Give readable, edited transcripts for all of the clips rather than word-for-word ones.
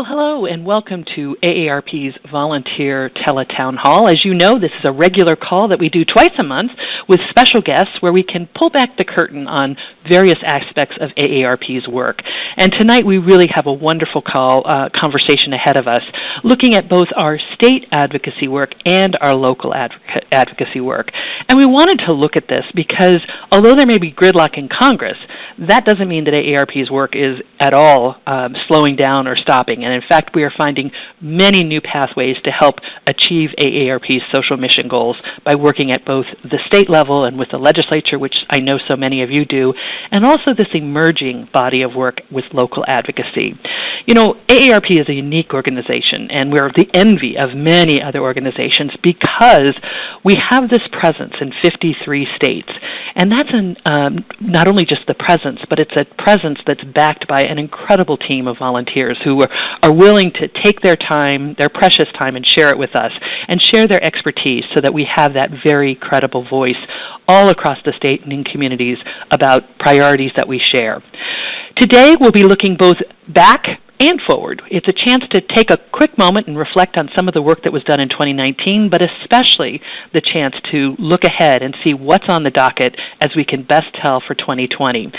Well, hello and welcome to AARP's Volunteer Tele-Town Hall. As you know, this is a regular call that we do twice a month with special guests where we can pull back the curtain on various aspects of AARP's work. And tonight we really have a wonderful conversation ahead of us, looking at both our state advocacy work and our local advocacy work. And we wanted to look at this because although there may be gridlock in Congress, that doesn't mean that AARP's work is at all slowing down or stopping. And in fact, we are finding many new pathways to help achieve AARP's social mission goals by working at both the state level and with the legislature, which I know so many of you do, and also this emerging body of work with local advocacy. You know, AARP is a unique organization, and we're the envy of many other organizations because we have this presence in 53 states. And that's not only just the presence, but it's a presence that's backed by an incredible team of volunteers who are willing to take their time, their precious time, and share it with us, and share their expertise so that we have that very credible voice all across the state and in communities about priorities that we share. Today, we'll be looking both back and forward. It's a chance to take a quick moment and reflect on some of the work that was done in 2019, but especially the chance to look ahead and see what's on the docket as we can best tell for 2020.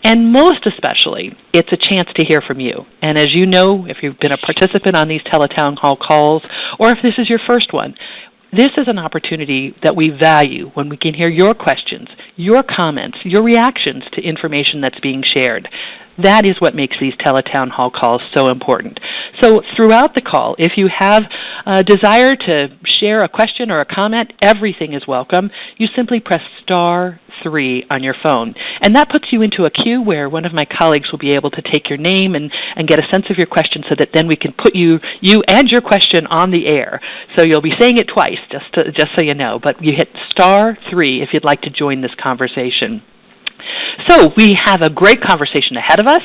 And most especially, it's a chance to hear from you. And as you know, if you've been a participant on these Tele-Town Hall calls, or if this is your first one, this is an opportunity that we value when we can hear your questions, your comments, your reactions to information that's being shared. That is what makes these Tele-Town Hall calls so important. So throughout the call, if you have a desire to share a question or a comment, everything is welcome. You simply press *3 on your phone. And that puts you into a queue where one of my colleagues will be able to take your name and get a sense of your question so that then we can put you and your question on the air. So you'll be saying it twice, just so you know. But you hit *3 if you'd like to join this conversation. So we have a great conversation ahead of us,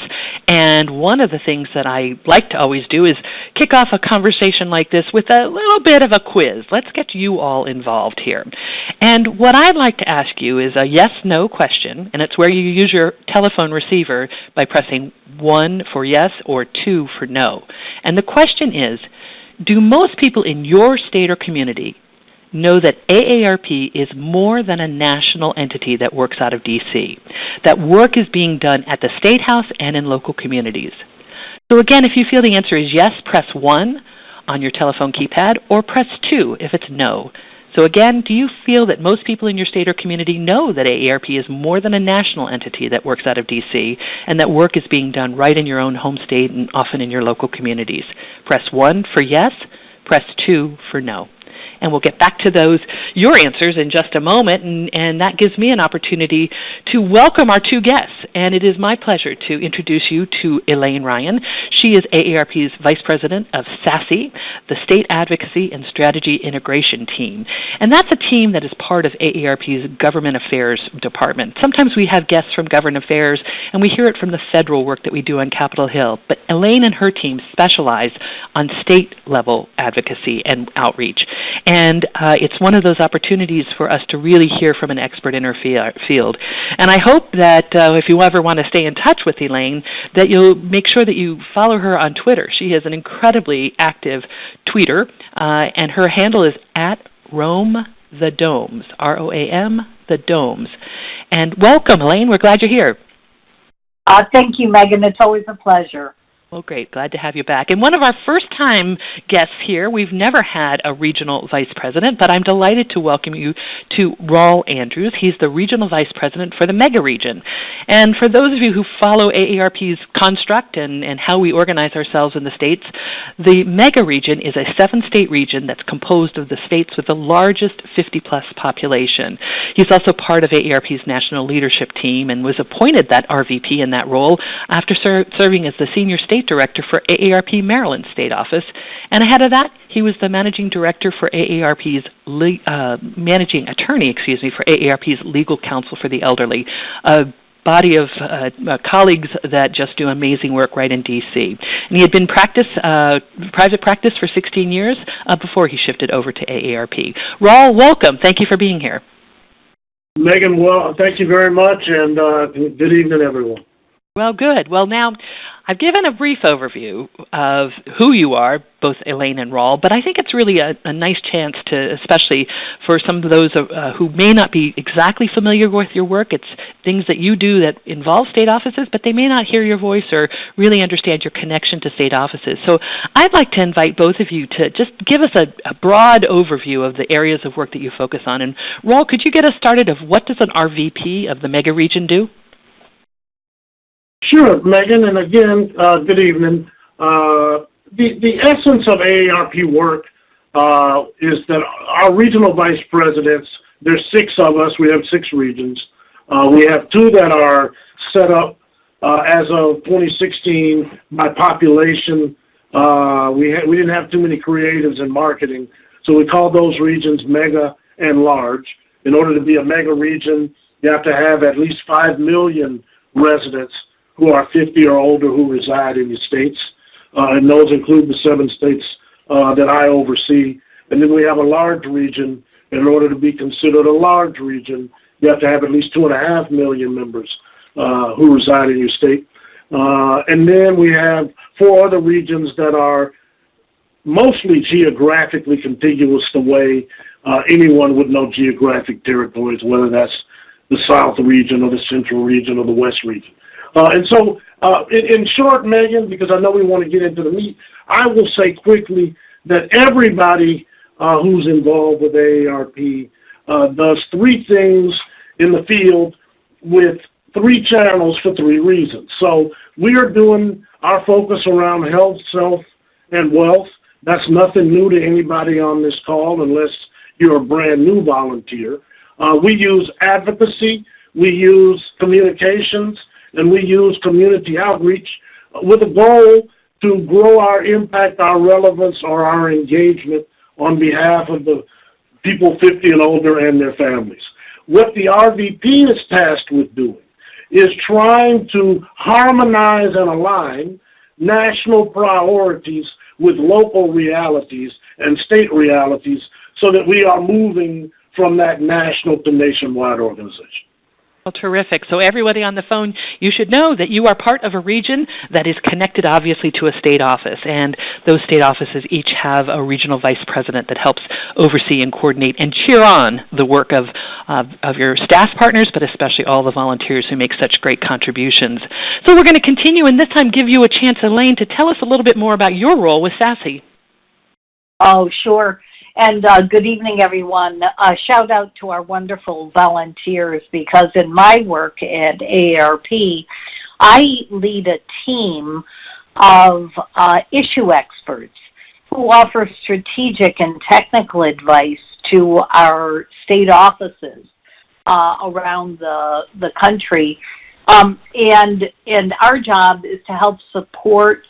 and one of the things that I like to always do is kick off a conversation like this with a little bit of a quiz. Let's get you all involved here. And what I'd like to ask you is a yes-no question, and it's where you use your telephone receiver by pressing 1 for yes or 2 for no. And the question is, do most people in your state or community know that AARP is more than a national entity that works out of D.C., that work is being done at the State House and in local communities? So again, if you feel the answer is yes, press 1 on your telephone keypad, or press 2 if it's no. So again, do you feel that most people in your state or community know that AARP is more than a national entity that works out of D.C., and that work is being done right in your own home state and often in your local communities? Press 1 for yes, press 2 for no. And we'll get back to your answers in just a moment, and that gives me an opportunity to welcome our two guests. And it is my pleasure to introduce you to Elaine Ryan. She is AARP's Vice President of SASE, the State Advocacy and Strategy Integration Team. And that's a team that is part of AARP's Government Affairs Department. Sometimes we have guests from Government Affairs, and we hear it from the federal work that we do on Capitol Hill. But Elaine and her team specialize on state-level advocacy and outreach. And it's one of those opportunities for us to really hear from an expert in her field. And I hope that if you ever want to stay in touch with Elaine, that you'll make sure that you follow her on Twitter. She is an incredibly active tweeter, and her handle is @RoamTheDomes, ROAM the Domes. And welcome, Elaine. We're glad you're here. Thank you, Megan. It's always a pleasure. Well, great. Glad to have you back. And one of our first-time guests here, we've never had a regional vice president, but I'm delighted to welcome you to Rawle Andrews. He's the regional vice president for the mega region. And for those of you who follow AARP's construct and how we organize ourselves in the states, the mega region is a 7-state region that's composed of the states with the largest 50-plus population. He's also part of AARP's national leadership team and was appointed that RVP in that role after serving as the senior state director for AARP Maryland State Office, and ahead of that, he was the managing director for AARP's managing attorney, for AARP's Legal Counsel for the Elderly, a body of colleagues that just do amazing work right in D.C. And he had been private practice for 16 years before he shifted over to AARP. Rawle, welcome. Thank you for being here. Megan, well, thank you very much, and good evening, everyone. Well, good. Well, now, I've given a brief overview of who you are, both Elaine and Rawle, but I think it's really a nice chance to, especially for some of those who may not be exactly familiar with your work, it's things that you do that involve state offices, but they may not hear your voice or really understand your connection to state offices. So I'd like to invite both of you to just give us a broad overview of the areas of work that you focus on. And Rawle, could you get us started of what does an RVP of the mega region do? Sure, Megan, and again, good evening. The essence of AARP work is that our regional vice presidents, there's 6 of us, we have 6 regions. We have 2 that are set up as of 2016 by population. We didn't have too many creatives in marketing, so we call those regions mega and large. In order to be a mega region, you have to have at least 5 million residents who are 50 or older who reside in the states, and those include the 7 states that I oversee. And then we have a large region. In order to be considered a large region, you have to have at least 2.5 million members who reside in your state. And then we have 4 other regions that are mostly geographically contiguous the way anyone would know geographic territories, whether that's the South region or the Central region or the West region. And so, in short, Megan, because I know we want to get into the meat, I will say quickly that everybody who's involved with AARP does 3 things in the field with 3 channels for 3 reasons. So we are doing our focus around health, self, and wealth. That's nothing new to anybody on this call unless you're a brand new volunteer. We use advocacy, we use communications, and we use community outreach with a goal to grow our impact, our relevance, or our engagement on behalf of the people 50 and older and their families. What the RVP is tasked with doing is trying to harmonize and align national priorities with local realities and state realities so that we are moving from that national to nationwide organization. Well, terrific. So everybody on the phone, you should know that you are part of a region that is connected, obviously, to a state office, and those state offices each have a regional vice president that helps oversee and coordinate and cheer on the work of your staff partners, but especially all the volunteers who make such great contributions. So we're going to continue, and this time give you a chance, Elaine, to tell us a little bit more about your role with SASE. Oh, sure. And good evening, everyone. Shout out to our wonderful volunteers, because in my work at AARP, I lead a team of issue experts who offer strategic and technical advice to our state offices around the country. And our job is to help support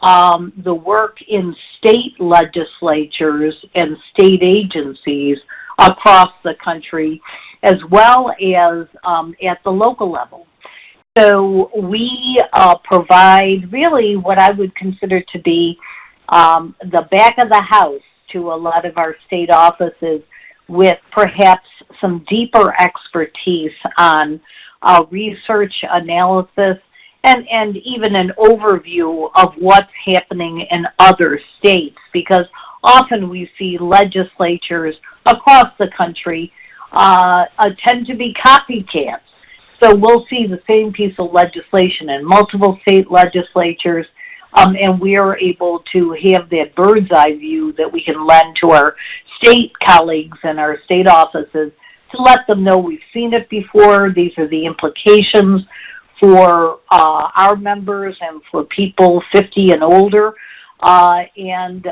the work in state legislatures and state agencies across the country, as well as at the local level. So we provide really what I would consider to be the back of the house to a lot of our state offices, with perhaps some deeper expertise on research, analysis, and even an overview of what's happening in other states, because often we see legislatures across the country tend to be copycats. So we'll see the same piece of legislation in multiple state legislatures, and we are able to have that bird's eye view that we can lend to our state colleagues and our state offices to let them know we've seen it before, these are the implications for our members and for people 50 and older, and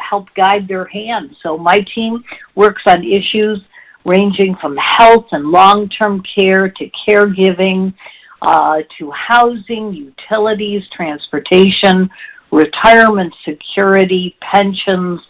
help guide their hand. So my team works on issues ranging from health and long-term care to caregiving, to housing, utilities, transportation, retirement security, pensions.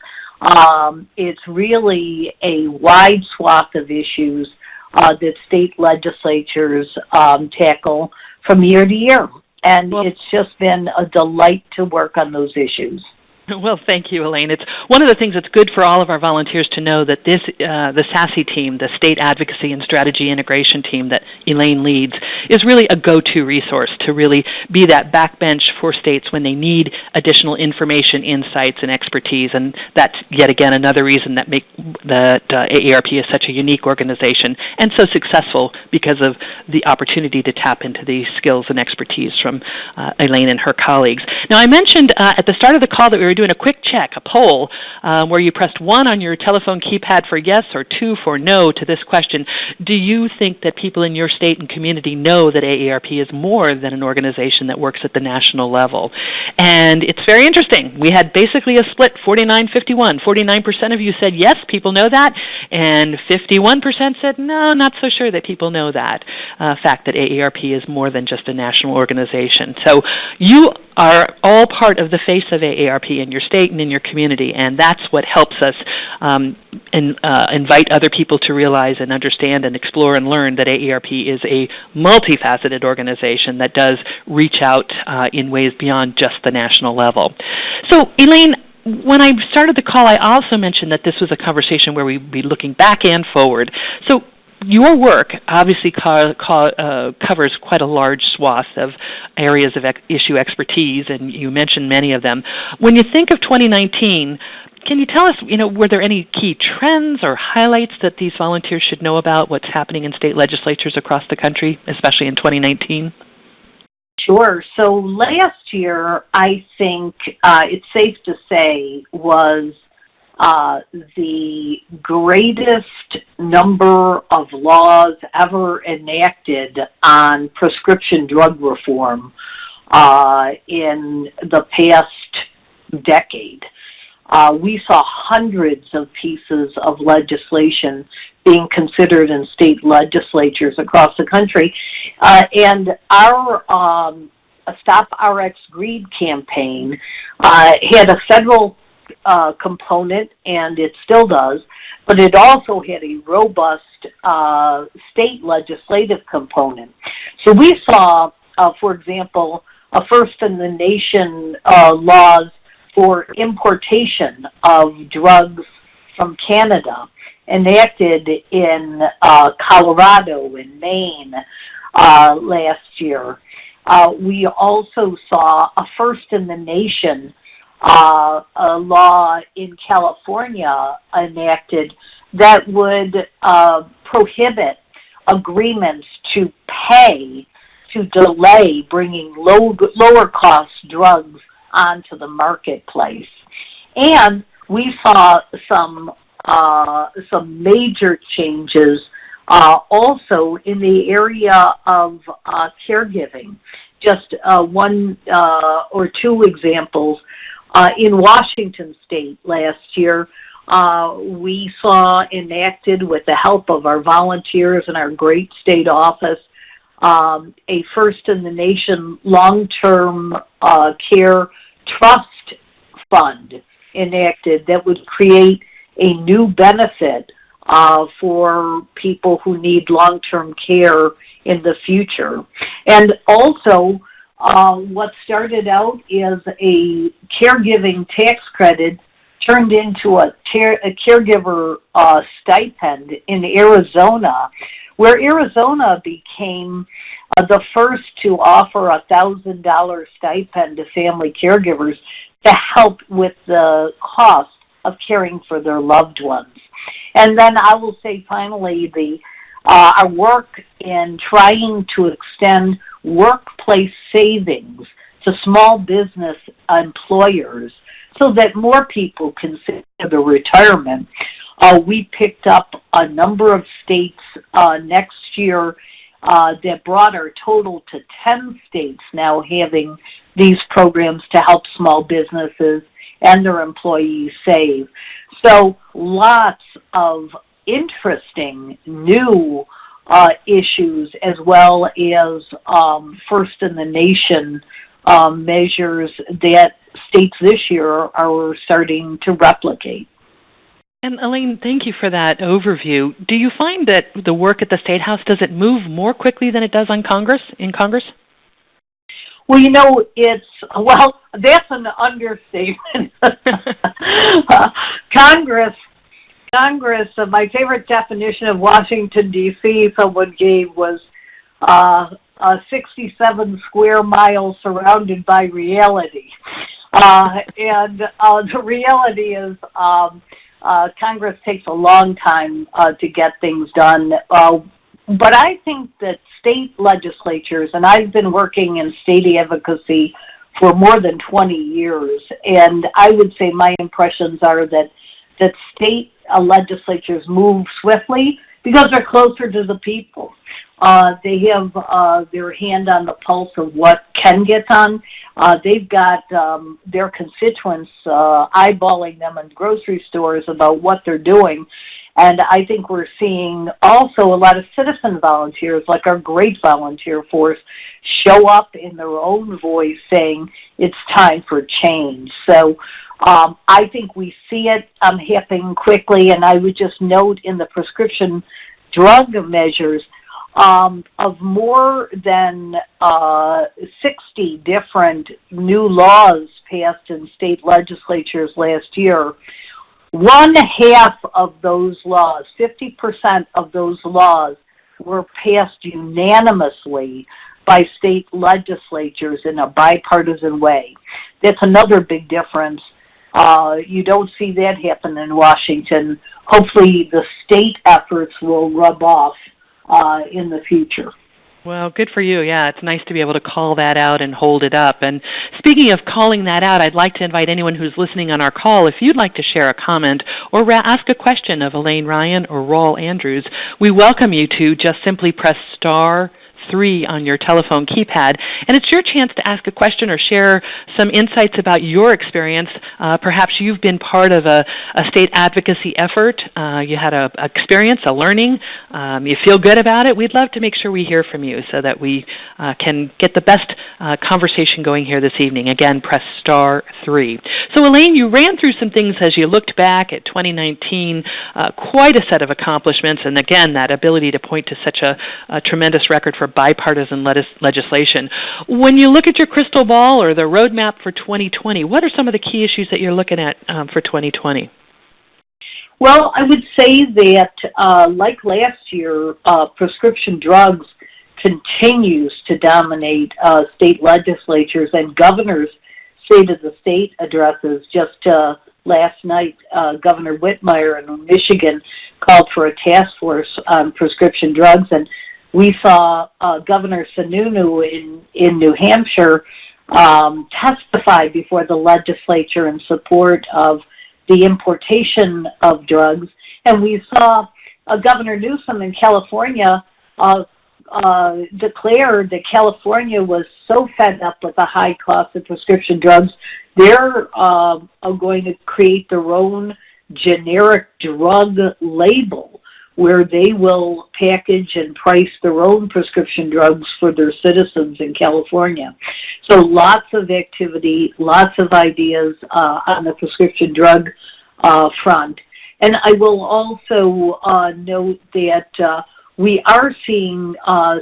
It's really a wide swath of issues that state legislatures tackle from year to year. And it's just been a delight to work on those issues. Well, thank you, Elaine. It's one of the things that's good for all of our volunteers to know that this, the SASE team, the State Advocacy and Strategy Integration team that Elaine leads, is really a go-to resource to really be that backbench for states when they need additional information, insights, and expertise. And that's yet again another reason that AARP is such a unique organization and so successful because of the opportunity to tap into these skills and expertise from Elaine and her colleagues. Now, I mentioned at the start of the call that we were doing a quick check, a poll, where you pressed 1 on your telephone keypad for yes or 2 for no to this question. Do you think that people in your state and community know that AARP is more than an organization that works at the national level? And it's very interesting. We had basically a split, 49-51. 49% of you said yes, people know that, and 51% said no, not so sure that people know that fact that AARP is more than just a national organization. So you are all part of the face of AARP in your state and in your community, and that's what helps us invite other people to realize and understand and explore and learn that AARP is a multifaceted organization that does reach out in ways beyond just the national level. So, Elaine, when I started the call, I also mentioned that this was a conversation where we'd be looking back and forward. So your work obviously covers quite a large swath of areas of issue expertise, and you mentioned many of them. When you think of 2019, can you tell us, were there any key trends or highlights that these volunteers should know about what's happening in state legislatures across the country, especially in 2019? Sure. So last year, I think it's safe to say, was the greatest number of laws ever enacted on prescription drug reform in the past decade. We saw hundreds of pieces of legislation being considered in state legislatures across the country. And our Stop RX Greed campaign had a federal component, and it still does, but it also had a robust state legislative component. So we saw, for example, a first-in-the-nation laws for importation of drugs from Canada enacted in Colorado and Maine last year. We also saw a first-in-the-nation a law in California enacted that would prohibit agreements to pay to delay bringing lower-cost drugs onto the marketplace. And we saw some major changes also in the area of caregiving. Just one or two examples. In Washington State last year, we saw enacted, with the help of our volunteers and our great state office, a first-in-the-nation long-term care trust fund enacted that would create a new benefit for people who need long-term care in the future. And also, what started out as a caregiving tax credit turned into a caregiver stipend in Arizona, where Arizona became the first to offer a $1,000 stipend to family caregivers to help with the cost of caring for their loved ones. And then I will say finally, our work in trying to extend workplace savings to small business employers so that more people can save their retirement. We picked up a number of states next year that brought our total to 10 states now having these programs to help small businesses and their employees save. So lots of interesting new issues, as well as first-in-the-nation measures that states this year are starting to replicate. And Elaine, thank you for that overview. Do you find that the work at the State House, does it move more quickly than it does in Congress? Well, that's an understatement. Congress, my favorite definition of Washington, D.C. someone gave was 67 square miles surrounded by reality. The reality is Congress takes a long time to get things done. But I think that state legislatures, and I've been working in state advocacy for more than 20 years, and I would say my impressions are that state legislatures move swiftly because they're closer to the people. They have their hand on the pulse of what can get done. They've got their constituents eyeballing them in grocery stores about what they're doing. And I think we're seeing also a lot of citizen volunteers, like our great volunteer force, show up in their own voice saying it's time for change. So I think we see it happening quickly, and I would just note in the prescription drug measures, of more than 60 different new laws passed in state legislatures last year. 1/2 of those laws, 50% of those laws, were passed unanimously by state legislatures in a bipartisan way. That's another big difference. You don't see that happen in Washington. Hopefully the state efforts will rub off in the future. Well, good for you. Yeah, it's nice to be able to call that out and hold it up. And speaking of calling that out, I'd like to invite anyone who's listening on our call, if you'd like to share a comment or ask a question of Elaine Ryan or Rawle Andrews, we welcome you to just simply press *3 on your telephone keypad, and it's your chance to ask a question or share some insights about your experience. Perhaps you've been part of a state advocacy effort. You had an experience, a learning. You feel good about it. We'd love to make sure we hear from you so that we can get the best conversation going here this evening. Again, press *3. So, Elaine, you ran through some things as you looked back at 2019, quite a set of accomplishments, and again, that ability to point to such a tremendous record for bipartisan legislation. When you look at your crystal ball or the roadmap for 2020, what are some of the key issues that you're looking at for 2020? Well, I would say that, like last year, prescription drugs continues to dominate state legislatures and governors' State of the State addresses. Just last night, Governor Whitmire in Michigan called for a task force on prescription drugs, and we saw Governor Sununu in New Hampshire testify before the legislature in support of the importation of drugs. And we saw Governor Newsom in California declared that California was so fed up with the high cost of prescription drugs, they're going to create their own generic drug label where they will package and price their own prescription drugs for their citizens in California. So lots of activity, lots of ideas on the prescription drug front. And I will also note that we are seeing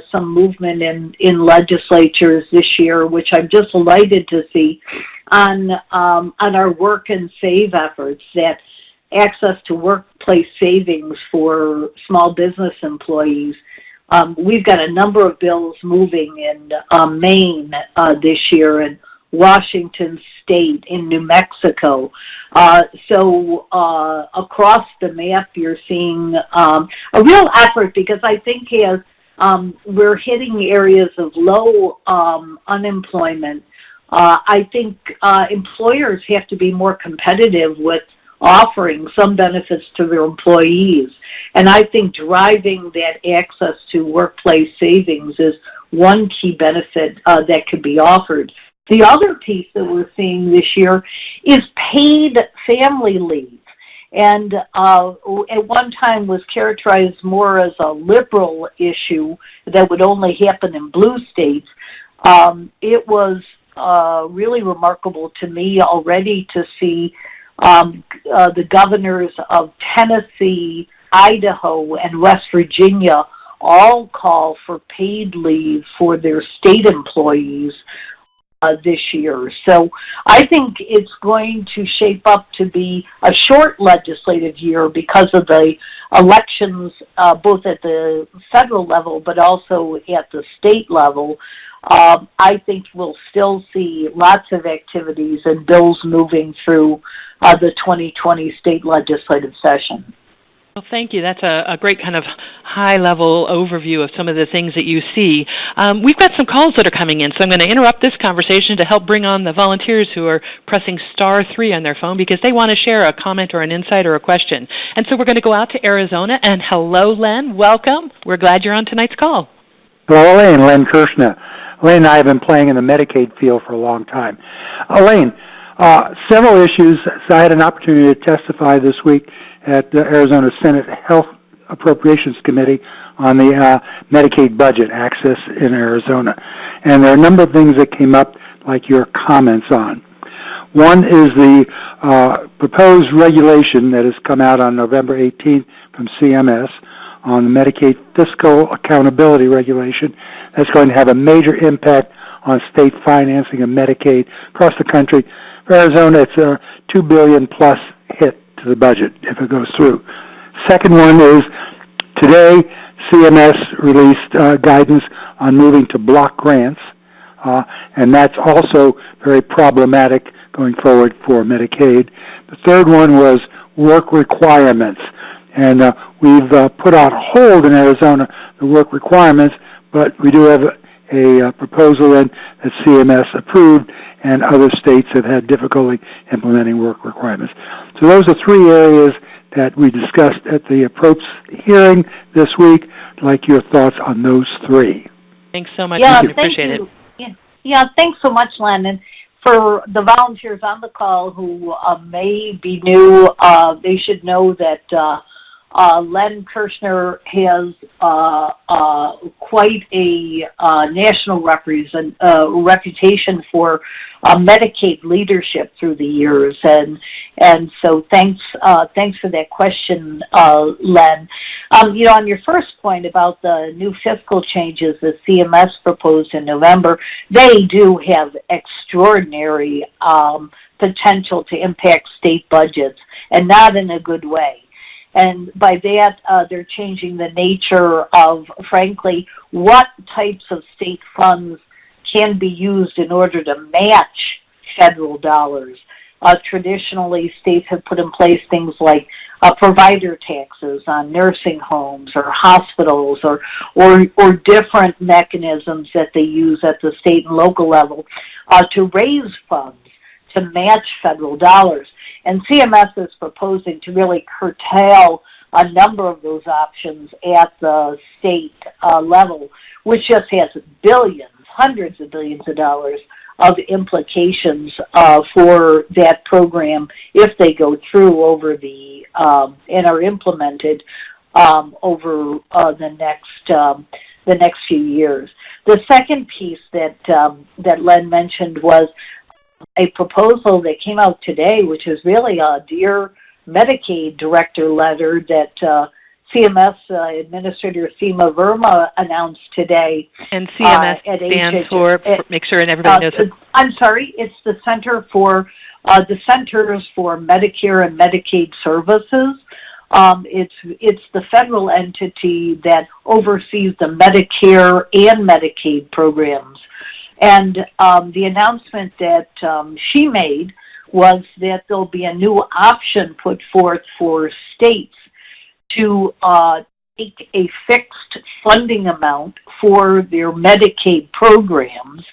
some movement in legislatures this year, which I'm just delighted to see, on our work and save efforts, that access to workplace savings for small business employees. We've got a number of bills moving in Maine this year, and Washington State, in New Mexico. So across the map, you're seeing a real effort, because I think as we're hitting areas of low unemployment, I think employers have to be more competitive with offering some benefits to their employees. And I think driving that access to workplace savings is one key benefit that could be offered. The other piece that we're seeing this year is paid family leave. And at one time was characterized more as a liberal issue that would only happen in blue states. It was really remarkable to me already to see the governors of Tennessee, Idaho, and West Virginia all call for paid leave for their state employees this year. So I think it's going to shape up to be a short legislative year because of the elections, both at the federal level but also at the state level. I think we'll still see lots of activities and bills moving through the 2020 state legislative session. Well, thank you. That's a great kind of high-level overview of some of the things that you see. We've got some calls that are coming in, so I'm going to interrupt this conversation to help bring on the volunteers who are pressing *3 on their phone because they want to share a comment or an insight or a question. And so we're going to go out to Arizona. And hello, Len. Welcome. We're glad you're on tonight's call. Hello, Elaine. Len Kirshner. Elaine and I have been playing in the Medicaid field for a long time. Elaine, several issues. So I had an opportunity to testify this week at the Arizona Senate Health Appropriations Committee on the Medicaid budget access in Arizona. And there are a number of things that came up, like your comments on. One is the proposed regulation that has come out on November 18th from CMS on the Medicaid fiscal accountability regulation. That's going to have a major impact on state financing of Medicaid across the country. For Arizona, it's a $2 billion plus hit to the budget if it goes through. Second one is today CMS released guidance on moving to block grants, and that's also very problematic going forward for Medicaid. The third one was work requirements, and we've put on hold in Arizona the work requirements, but we do have a proposal in that CMS approved, and other states have had difficulty implementing work requirements. So those are three areas that we discussed at the approach hearing this week. I'd like your thoughts on those three. Thanks so much. Yeah, appreciate it. Yeah, thanks so much, Len. And for the volunteers on the call who may be new, they should know that Len Kirshner has quite a national reputation for Medicaid leadership through the years, and so thanks for that question, Len. On your first point about the new fiscal changes that CMS proposed in November, they do have extraordinary potential to impact state budgets, and not in a good way. And by that, they're changing the nature of, frankly, what types of state funds can be used in order to match federal dollars. Traditionally, states have put in place things like provider taxes on nursing homes or hospitals or different mechanisms that they use at the state and local level to raise funds to match federal dollars. And CMS is proposing to really curtail a number of those options at the state level, which just has billions, hundreds of billions of dollars of implications for that program if they go through over the and are implemented over the next few years. The second piece that Len mentioned was a proposal that came out today, which is really a Dear Medicaid Director letter that CMS Administrator Seema Verma announced today. And CMS stands for, make sure everybody knows it. I'm sorry, it's the Centers for Medicare and Medicaid Services. It's the federal entity that oversees the Medicare and Medicaid programs. And the announcement that she made was that there'll be a new option put forth for states to take a fixed funding amount for their Medicaid programs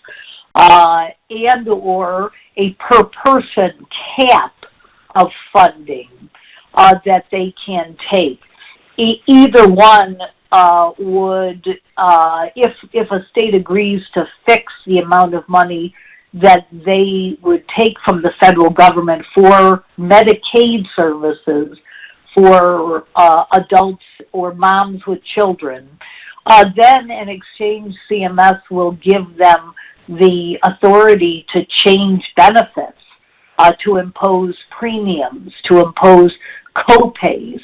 and or a per-person cap of funding that they can take. Either one would, if a state agrees to fix the amount of money that they would take from the federal government for Medicaid services for adults or moms with children, then in exchange CMS will give them the authority to change benefits, to impose premiums, to impose co-pays.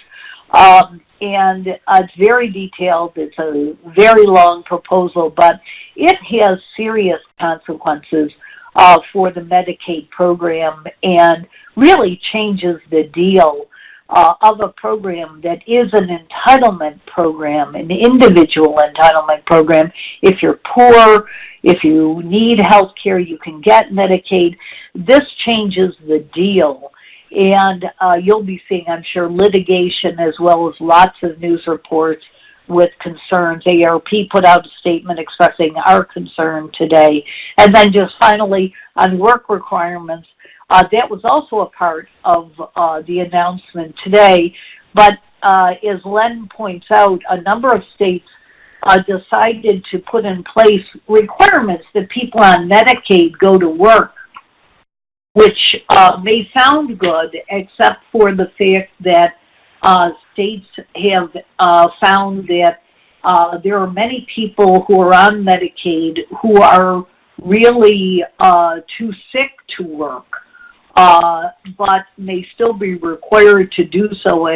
And it's very detailed. It's a very long proposal, but it has serious consequences for the Medicaid program and really changes the deal of a program that is an entitlement program, an individual entitlement program. If you're poor, if you need health care, you can get Medicaid. This changes the deal. And you'll be seeing, I'm sure, litigation as well as lots of news reports with concerns. AARP put out a statement expressing our concern today. And then just finally, on work requirements, that was also a part of the announcement today. But as Len points out, a number of states decided to put in place requirements that people on Medicaid go to work, which may sound good, except for the fact that states have found that there are many people who are on Medicaid who are really too sick to work, but may still be required to do so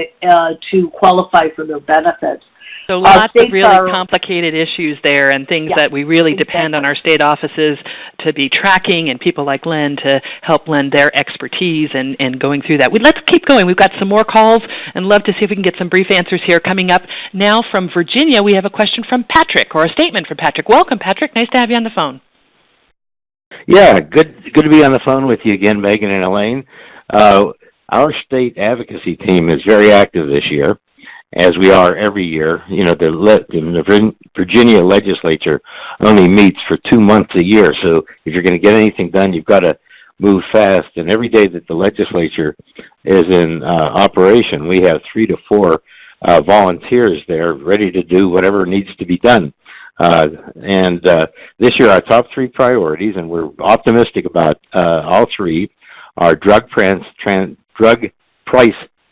to qualify for their benefits. So lots of really complicated issues there and things that we really depend on our state offices to be tracking and people like Len to help lend their expertise and going through that. Let's keep going. We've got some more calls and love to see if we can get some brief answers here coming up. Now from Virginia, we have a question from Patrick, or a statement from Patrick. Welcome, Patrick. Nice to have you on the phone. Yeah, good to be on the phone with you again, Megan and Elaine. Our state advocacy team is very active this year, as we are every year. You know, the Virginia legislature only meets for 2 months a year, so if you're going to get anything done, you've got to move fast. And every day that the legislature is in operation, we have 3 to 4 volunteers there ready to do whatever needs to be done. And this year, our top 3 priorities, and we're optimistic about all 3, are drug price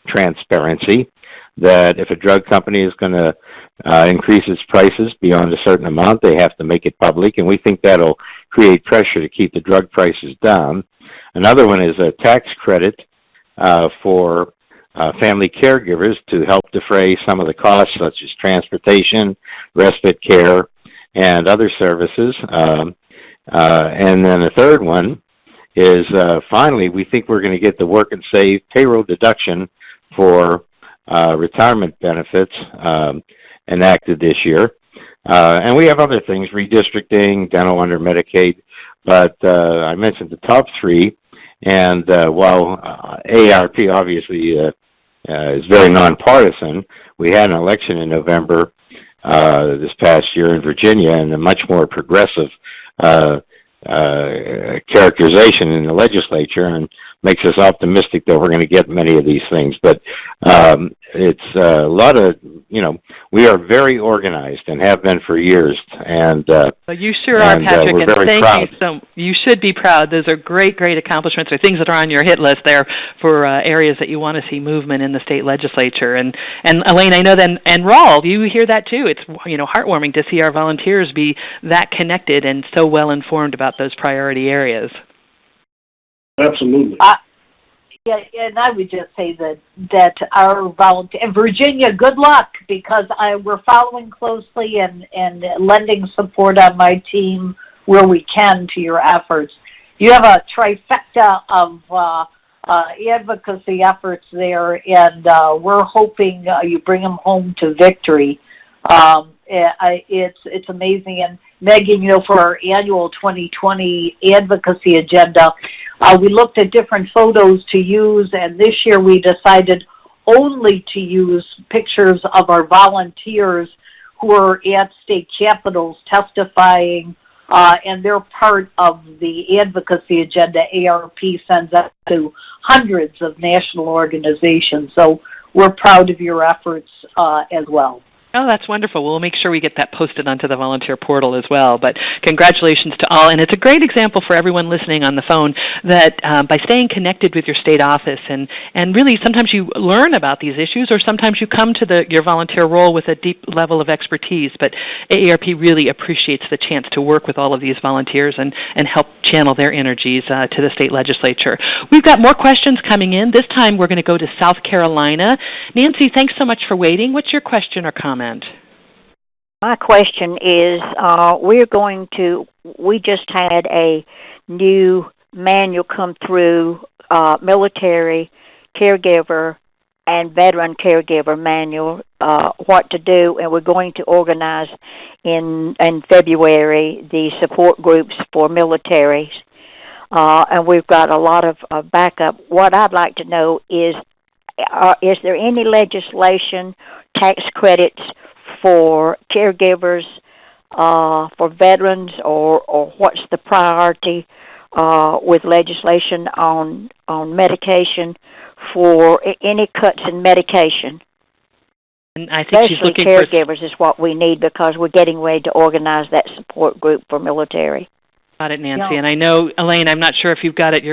transparency, that if a drug company is going to increase its prices beyond a certain amount, they have to make it public, and we think that'll create pressure to keep the drug prices down. Another one is a tax credit for family caregivers to help defray some of the costs, such as transportation, respite care, and other services. And then the third one is, finally, we think we're going to get the Work and Save payroll deduction for retirement benefits enacted this year. And we have other things, redistricting, dental under Medicaid, but I mentioned the top 3, and while AARP obviously is very nonpartisan, we had an election in November this past year in Virginia, and a much more progressive characterization in the legislature, and makes us optimistic that we're going to get many of these things. But it's a lot of, we are very organized and have been for years. And well, you sure are, Patrick, and thank proud. you. So you should be proud. Those are great, great accomplishments, or things that are on your hit list there for areas that you want to see movement in the state legislature. And Elaine, I know that, and Rawle, you hear that too. It's heartwarming to see our volunteers be that connected and so well informed about those priority areas. Absolutely. Yeah, and I would just say that our volunteer in Virginia, good luck, because we're following closely and lending support on my team where we can to your efforts. You have a trifecta of advocacy efforts there, and we're hoping you bring them home to victory. It's amazing. And Megan, for our annual 2020 advocacy agenda, we looked at different photos to use, and this year we decided only to use pictures of our volunteers who are at state capitals testifying, and they're part of the advocacy agenda AARP sends out to hundreds of national organizations. So we're proud of your efforts as well. Oh, that's wonderful. We'll make sure we get that posted onto the volunteer portal as well. But congratulations to all. And it's a great example for everyone listening on the phone that by staying connected with your state office, and really sometimes you learn about these issues, or sometimes you come to your volunteer role with a deep level of expertise. But AARP really appreciates the chance to work with all of these volunteers and help channel their energies to the state legislature. We've got more questions coming in. This time we're going to go to South Carolina. Nancy, thanks so much for waiting. What's your question or comment? My question is, we just had a new manual come through, military, caregiver, and veteran caregiver manual, what to do, and we're going to organize in February the support groups for militaries, and we've got a lot of backup. What I'd like to know is there any legislation, tax credits for caregivers, for veterans, or what's the priority with legislation on medication, for any cuts in medication? And I think she's looking for caregivers is what we need, because we're getting ready to organize that support group for military. Got it, Nancy. And I know, Elaine, I'm not sure if you've got it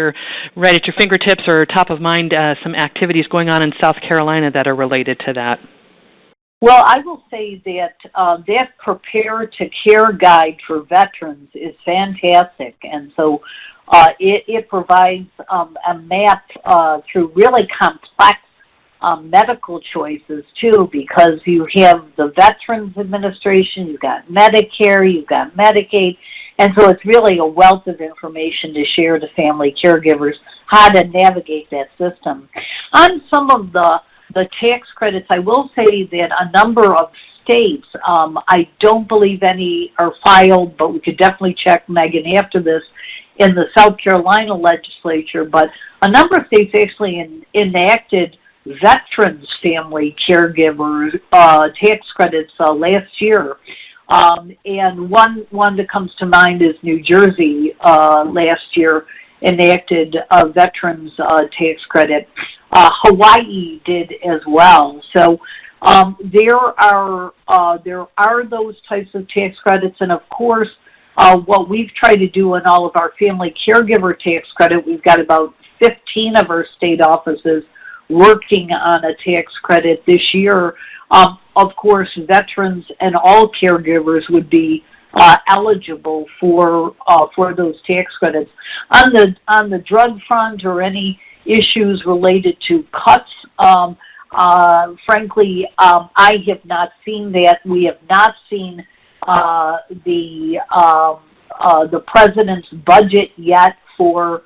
right at your fingertips or top of mind, some activities going on in South Carolina that are related to that. Well, I will say that that Prepare to Care guide for veterans is fantastic, and so it provides a map through really complex medical choices, too, because you have the Veterans Administration, you've got Medicare, you've got Medicaid, and so it's really a wealth of information to share to family caregivers how to navigate that system. On some of the tax credits, I will say that a number of states, I don't believe any are filed, but we could definitely check, Megan, after this, in the South Carolina legislature, but a number of states actually enacted veterans family caregivers tax credits last year. And one that comes to mind is New Jersey last year enacted a veterans tax credit. Hawaii did as well. So there are those types of tax credits, and of course, what we've tried to do in all of our family caregiver tax credit, we've got about 15 of our state offices working on a tax credit this year. Of course, veterans and all caregivers would be eligible for those tax credits. On the drug front or any issues related to cuts, frankly, I have not seen that. We have not seen the president's budget yet for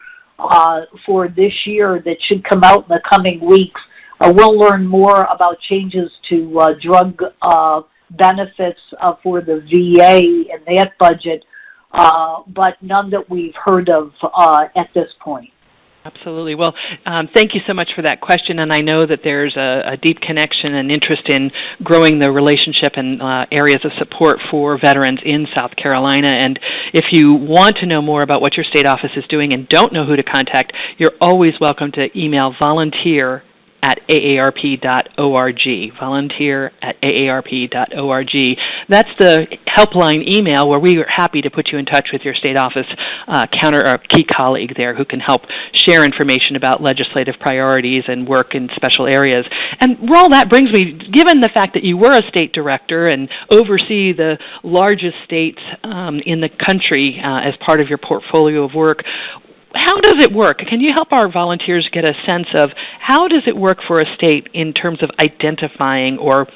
this year that should come out in the coming weeks. We'll learn more about changes to drug benefits for the VA in that budget, but none that we've heard of at this point. Absolutely. Well, thank you so much for that question, and I know that there's a deep connection and interest in growing the relationship and areas of support for veterans in South Carolina, and if you want to know more about what your state office is doing and don't know who to contact, you're always welcome to email volunteer@aarp.org, volunteer@aarp.org. That's the helpline email where we are happy to put you in touch with your state office key colleague there who can help share information about legislative priorities and work in special areas. And Rawle, that brings me, given the fact that you were a state director and oversee the largest states in the country as part of your portfolio of work, how does it work? Can you help our volunteers get a sense of how does it work for a state in terms of identifying or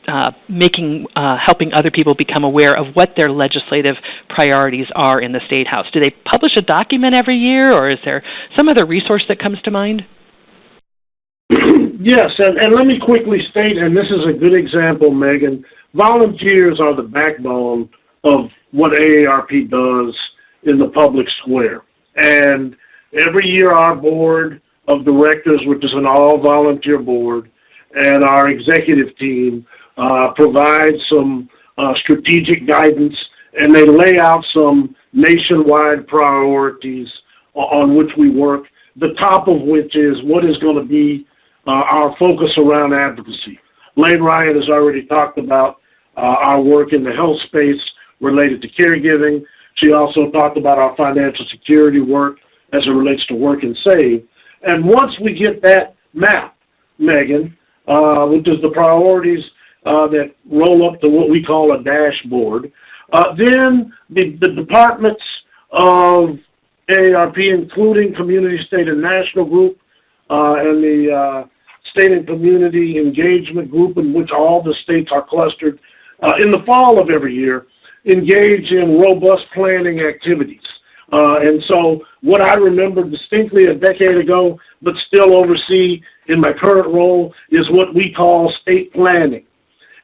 helping other people become aware of what their legislative priorities are in the State House? Do they publish a document every year, or is there some other resource that comes to mind? Yes, and let me quickly state, and this is a good example, Megan, volunteers are the backbone of what AARP does in the public square. And every year our board of directors, which is an all-volunteer board, and our executive team provide some strategic guidance, and they lay out some nationwide priorities on which we work, the top of which is what is going to be our focus around advocacy. Elaine Ryan has already talked about our work in the health space related to caregiving. She also talked about our financial security work as it relates to Work and Save. And once we get that map, Megan, which is the priorities that roll up to what we call a dashboard, then the departments of AARP, including Community, State, and National Group, and the State and Community Engagement Group, in which all the states are clustered, in the fall of every year, engage in robust planning activities. And so what I remember distinctly a decade ago, but still oversee in my current role, is what we call state planning.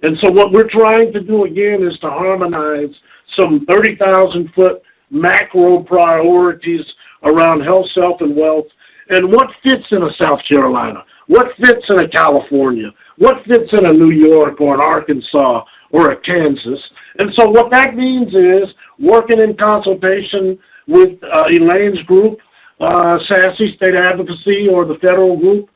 And so what we're trying to do again is to harmonize some 30,000-foot macro priorities around health, self, and wealth, and what fits in a South Carolina, what fits in a California, what fits in a New York or an Arkansas or a Kansas. And so what that means is working in consultation with Elaine's group, SASE, State Advocacy, or the federal group.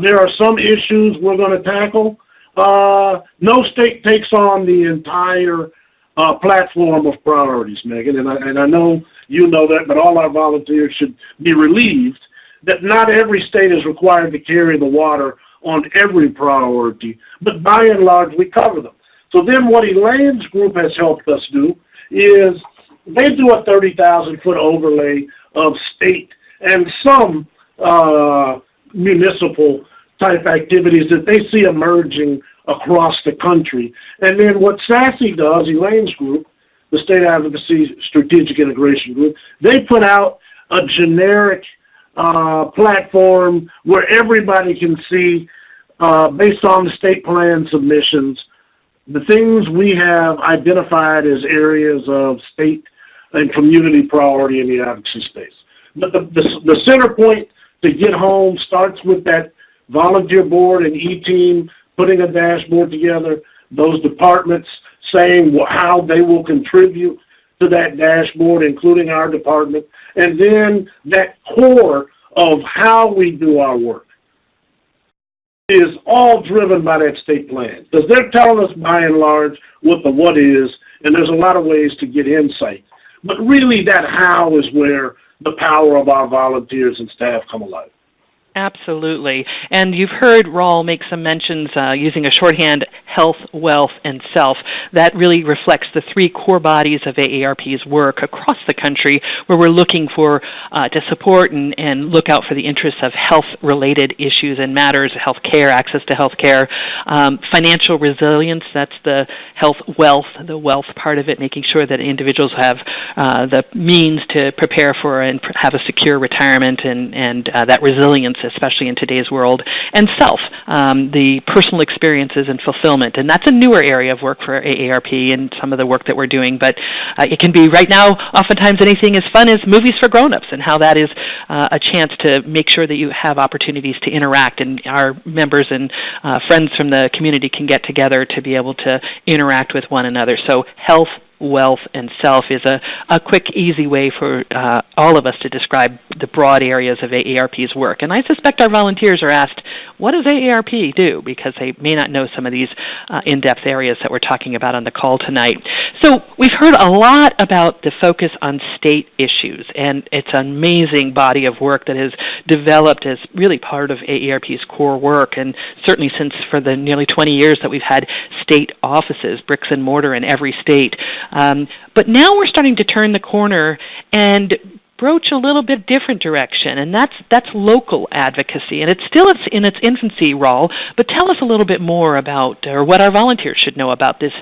There are some issues we're going to tackle. No state takes on the entire platform of priorities, Megan, and I know you know that, but all our volunteers should be relieved that not every state is required to carry the water on every priority, but by and large, we cover them. So then what Elaine's group has helped us do is they do a 30,000-foot overlay of state and some municipal type activities that they see emerging across the country. And then what SASE does, Elaine's group, the State Advocacy Strategic Integration Group, they put out a generic platform where everybody can see, based on the state plan submissions, the things we have identified as areas of state and community priority in the advocacy space. But the center point to get home starts with that volunteer board and E-team putting a dashboard together, those departments saying how they will contribute to that dashboard, including our department, and then that core of how we do our work is all driven by that state plan. Because they're telling us by and large what the what is, and there's a lot of ways to get insight. But really that how is where the power of our volunteers and staff come alive. Absolutely. And you've heard Rawle make some mentions using a shorthand, health, wealth, and self. That really reflects the three core bodies of AARP's work across the country, where we're looking for to support and look out for the interests of health-related issues and matters, health care, access to health care, financial resilience, that's the health wealth, the wealth part of it, making sure that individuals have the means to prepare for and have a secure retirement and that resilience, especially in today's world, and self, the personal experiences and fulfillment. And that's a newer area of work for AARP and some of the work that we're doing, but it can be right now oftentimes anything as fun as movies for grown-ups, and how that is a chance to make sure that you have opportunities to interact, and our members and friends from the community can get together to be able to interact with one another. So health, wealth, and self is a quick, easy way for all of us to describe the broad areas of AARP's work. And I suspect our volunteers are asked, what does AARP do? Because they may not know some of these in-depth areas that we're talking about on the call tonight. So we've heard a lot about the focus on state issues, and it's an amazing body of work that has developed as really part of AARP's core work, and certainly since for the nearly 20 years that we've had state offices, bricks and mortar in every state. But now we're starting to turn the corner and broach a little bit different direction, and that's local advocacy. And it's still in its infancy, Rawle, but tell us a little bit more about, or what our volunteers should know about this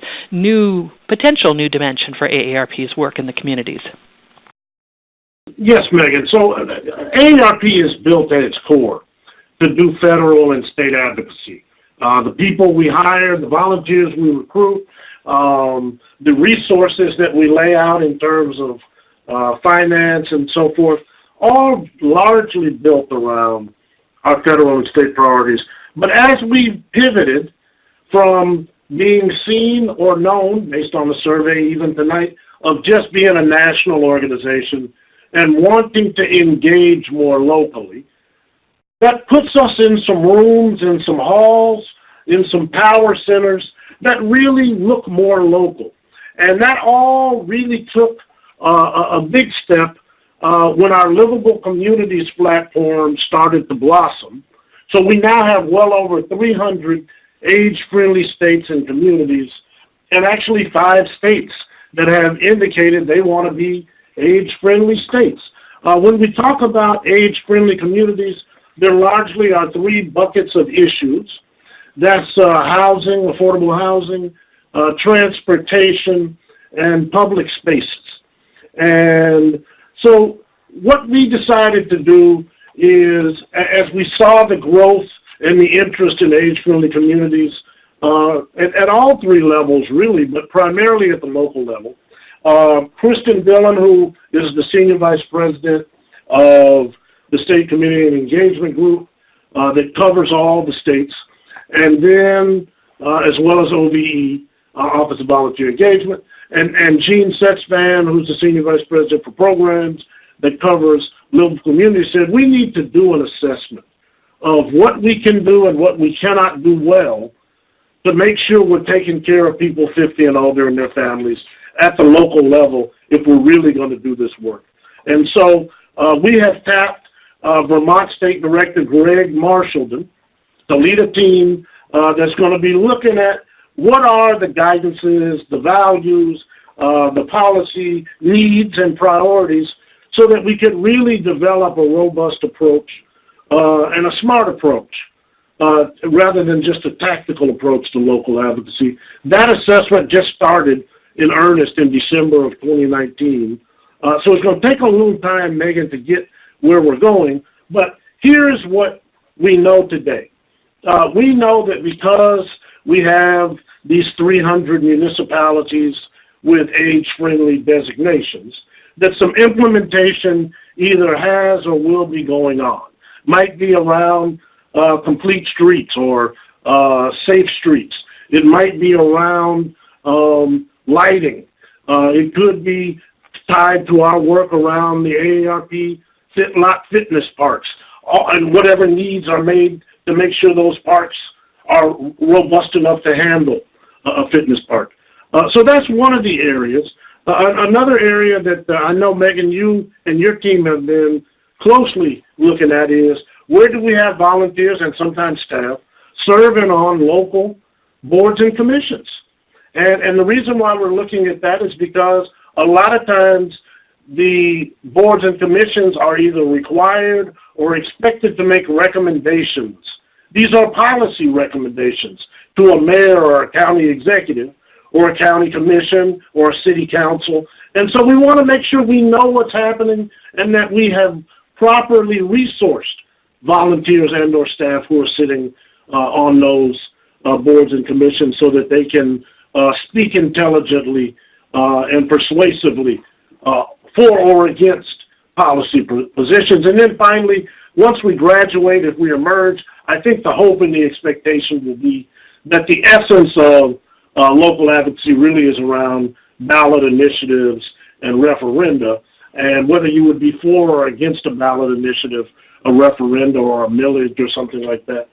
potential new dimension for AARP's work in the communities. Yes, Megan. So AARP is built at its core to do federal and state advocacy. The people we hire, the volunteers we recruit, the resources that we lay out in terms of finance and so forth, all largely built around our federal and state priorities. But as we pivoted from being seen or known, based on the survey even tonight, of just being a national organization and wanting to engage more locally, that puts us in some rooms, in some halls, in some power centers that really look more local. And that all really took a big step when our Livable Communities platform started to blossom. So we now have well over 300 age-friendly states and communities, and actually 5 states that have indicated they want to be age-friendly states. When we talk about age-friendly communities, there largely are 3 buckets of issues. That's housing, affordable housing, transportation, and public spaces. And So what we decided to do is, as we saw the growth and the interest in age-friendly communities at all three levels, really, but primarily at the local level, Kristen Dillon, who is the Senior Vice President of the State Community and Engagement Group that covers all the states, and then as well as OVE, Office of Volunteer Engagement, and Gene Setzvan, who's the Senior Vice President for Programs that covers livable communities, said we need to do an assessment of what we can do and what we cannot do well to make sure we're taking care of people 50 and older and their families at the local level if we're really going to do this work. And so we have tapped Vermont State Director Greg Marshallton to lead a team that's going to be looking at what are the guidances, the values, the policy needs and priorities so that we could really develop a robust approach and a smart approach rather than just a tactical approach to local advocacy. That assessment just started in earnest in December of 2019. So it's going to take a little time, Megan, to get where we're going. But here's what we know today. We know that because we have these 300 municipalities with age-friendly designations, that some implementation either has or will be going on. Might be around complete streets or safe streets. It might be around lighting. It could be tied to our work around the AARP fitness parks and whatever needs are made to make sure those parks are robust enough to handle a fitness park. So that's one of the areas. Another area that I know, Megan, you and your team have been closely looking at is where do we have volunteers and sometimes staff serving on local boards and commissions? And the reason why we're looking at that is because a lot of times the boards and commissions are either required or expected to make recommendations. These are policy recommendations to a mayor or a county executive or a county commission or a city council. And so we want to make sure we know what's happening and that we have properly resourced volunteers and or staff who are sitting on those boards and commissions so that they can speak intelligently and persuasively for or against policy positions. And then finally, once we graduate, if we emerge, I think the hope and the expectation will be that the essence of local advocacy really is around ballot initiatives and referenda, and whether you would be for or against a ballot initiative, a referenda or a millage or something like that.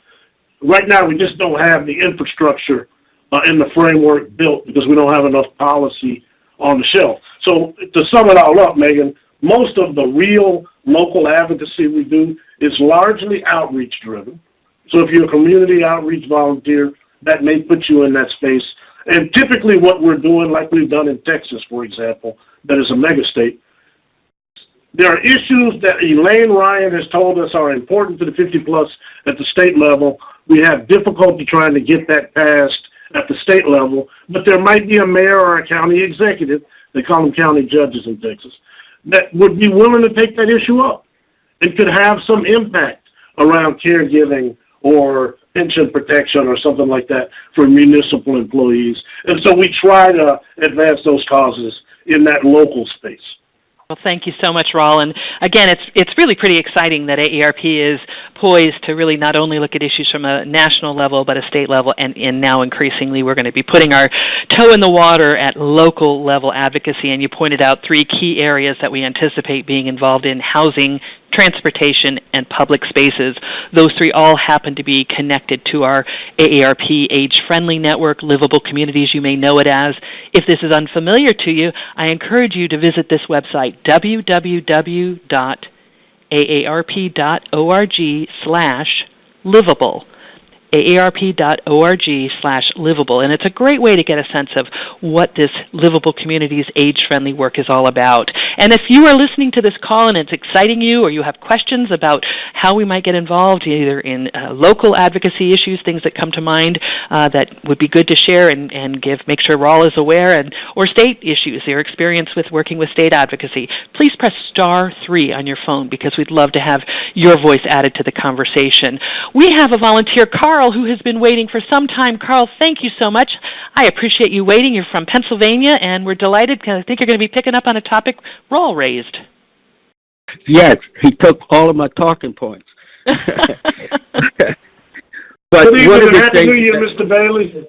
Right now, we just don't have the infrastructure and the framework built because we don't have enough policy on the shelf. So to sum it all up, Megan, most of the real local advocacy we do is largely outreach driven. So if you're a community outreach volunteer, that may put you in that space. And typically what we're doing, like we've done in Texas, for example, that is a mega state, there are issues that Elaine Ryan has told us are important to the 50-plus at the state level. We have difficulty trying to get that passed at the state level, but there might be a mayor or a county executive, they call them county judges in Texas, that would be willing to take that issue up and could have some impact around caregiving or pension protection or something like that for municipal employees. And so we try to advance those causes in that local space. Well, thank you so much, Rawle. And again, it's really pretty exciting that AARP is poised to really not only look at issues from a national level, but a state level, and now increasingly we're going to be putting our toe in the water at local level advocacy. And you pointed out three key areas that we anticipate being involved in: housing, transportation, and public spaces. Those three all happen to be connected to our AARP Age-Friendly Network, Livable Communities, you may know it as. If this is unfamiliar to you, I encourage you to visit this website, www.aarp.org/livable. aarp.org/livable. And it's a great way to get a sense of what this Livable Communities age-friendly work is all about. And if you are listening to this call and it's exciting you, or you have questions about how we might get involved, either in local advocacy issues, things that come to mind that would be good to share and make sure Rawle is aware, or state issues, your experience with working with state advocacy, please press *3 on your phone, because we'd love to have your voice added to the conversation. We have a volunteer, Carl, who has been waiting for some time. Carl, thank you so much. I appreciate you waiting. You're from Pennsylvania, and we're delighted because I think you're going to be picking up on a topic Rawle raised. Yes, he took all of my talking points. But good evening, Happy New Year, Mr. Bailey.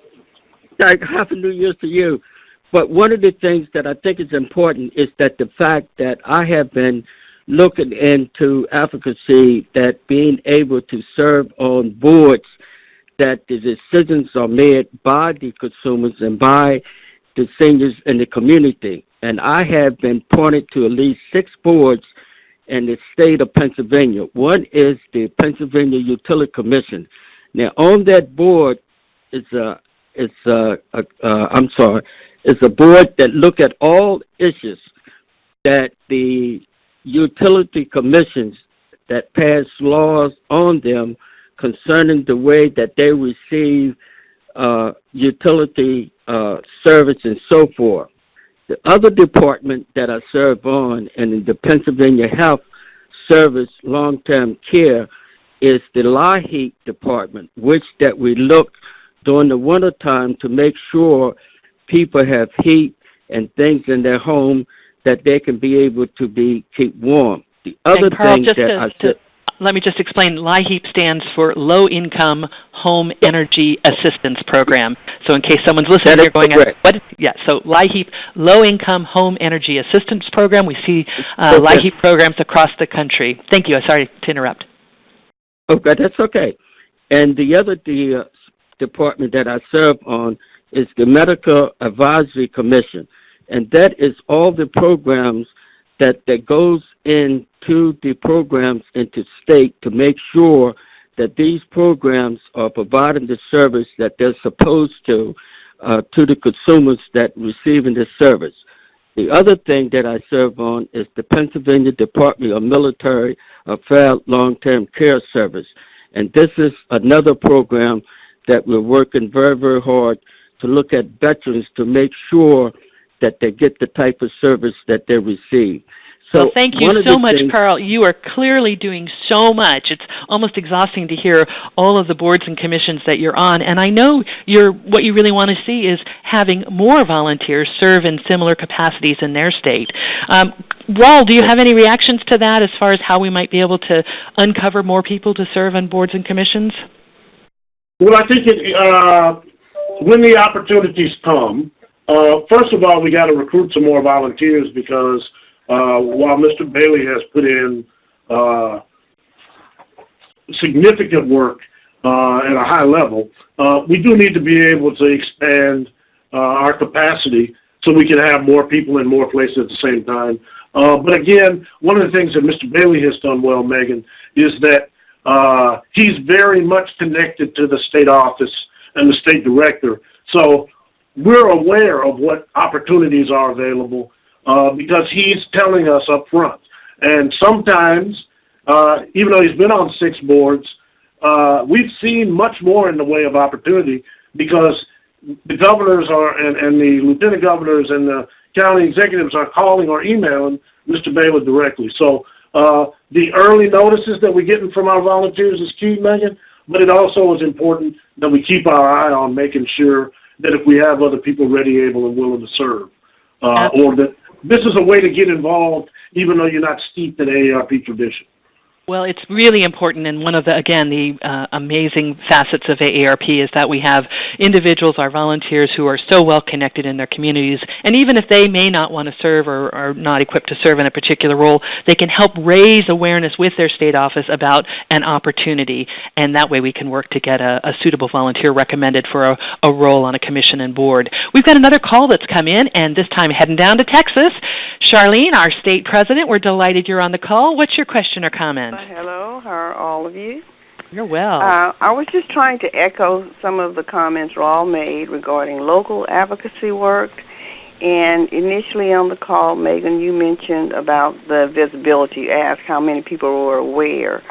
Happy New Year to you. But one of the things that I think is important is that the fact that I have been looking into advocacy, that being able to serve on boards, that the decisions are made by the consumers and by the seniors in the community. And I have been pointed to at least 6 boards in the state of Pennsylvania. One is the Pennsylvania Utility Commission. Now, on that board is a board that look at all issues that the utility commissions that pass laws on them concerning the way that they receive utility service and so forth. The other department that I serve on, and the Pennsylvania Health Service Long-Term Care, is the LIHEAP department, which that we look during the wintertime to make sure people have heat and things in their home that they can be able to keep warm. The other Carl, thing let me just explain. LIHEAP stands for Low Income Home Energy Assistance Program. So in case someone's listening, they're going, what? Yeah, so LIHEAP, Low Income Home Energy Assistance Program. We see LIHEAP programs across the country. Thank you. Sorry to interrupt. Okay, that's okay. And the other department that I serve on is the Medical Advisory Commission. And that is all the programs that goes into the programs into state to make sure that these programs are providing the service that they're supposed to the consumers that receiving the service. The other thing that I serve on is the Pennsylvania Department of Military Affairs Long-Term Care Service. And this is another program that we're working very, very hard to look at veterans to make sure that they get the type of service that they receive. So well, thank you so much, Carl. You are clearly doing so much. It's almost exhausting to hear all of the boards and commissions that you're on. And I know what you really want to see is having more volunteers serve in similar capacities in their state. Rawle, do you have any reactions to that as far as how we might be able to uncover more people to serve on boards and commissions? Well, I think when the opportunities come, first of all, we got to recruit some more volunteers because while Mr. Bailey has put in significant work at a high level, we do need to be able to expand our capacity so we can have more people in more places at the same time. But again, one of the things that Mr. Bailey has done well, Megan, is that he's very much connected to the state office and the state director. So we're aware of what opportunities are available because he's telling us up front. And sometimes, even though he's been on 6 boards, we've seen much more in the way of opportunity because the governors and the lieutenant governors and the county executives are calling or emailing Mr. Bailey directly. So the early notices that we're getting from our volunteers is key, Megan, but it also is important that we keep our eye on making sure that if we have other people ready, able, and willing to serve, or that this is a way to get involved even though you're not steeped in AARP tradition. Well, it's really important, and one of the amazing facets of AARP is that we have individuals, our volunteers, who are so well connected in their communities, and even if they may not want to serve or are not equipped to serve in a particular role, they can help raise awareness with their state office about an opportunity, and that way we can work to get a suitable volunteer recommended for a role on a commission and board. We've got another call that's come in, and this time heading down to Texas. Charlene, our state president, we're delighted you're on the call. What's your question or comment? Hello, how are all of you? You're well. I was just trying to echo some of the comments Rawle made regarding local advocacy work And initially on the call, Megan, you mentioned about the visibility. You asked how many people were aware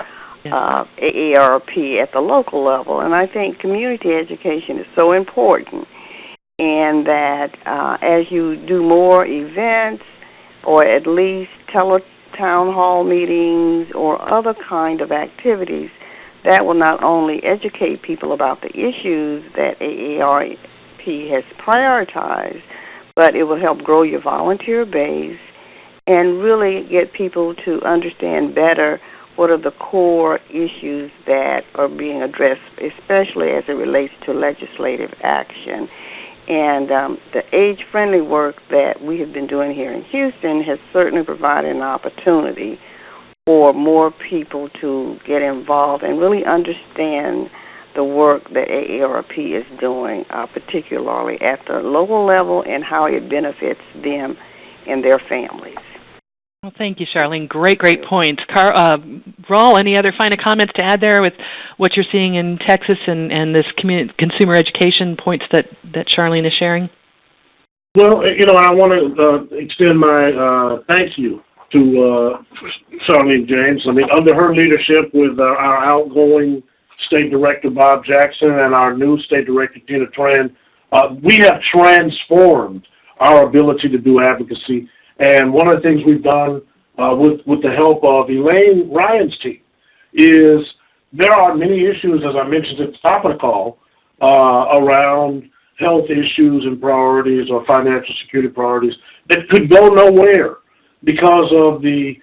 of AARP at the local level. And I think community education is so important, and that as you do more events or at least Tele-Town hall meetings or other kind of activities, that will not only educate people about the issues that AARP has prioritized, but it will help grow your volunteer base and really get people to understand better what are the core issues that are being addressed, especially as it relates to legislative action. And the age-friendly work that we have been doing here in Houston has certainly provided an opportunity for more people to get involved and really understand the work that AARP is doing, particularly at the local level, and how it benefits them and their families. Well, thank you, Charlene. Great points. Rawle, any other final comments to add there with what you're seeing in Texas and this consumer education points that Charlene is sharing? Well, I want to extend my thank you to Charlene James. I mean, under her leadership with our outgoing State Director Bob Jackson and our new State Director Tina Tran, we have transformed our ability to do advocacy. And one of the things we've done with the help of Elaine Ryan's team is there are many issues, as I mentioned at the top of the call, around health issues and priorities or financial security priorities that could go nowhere because of the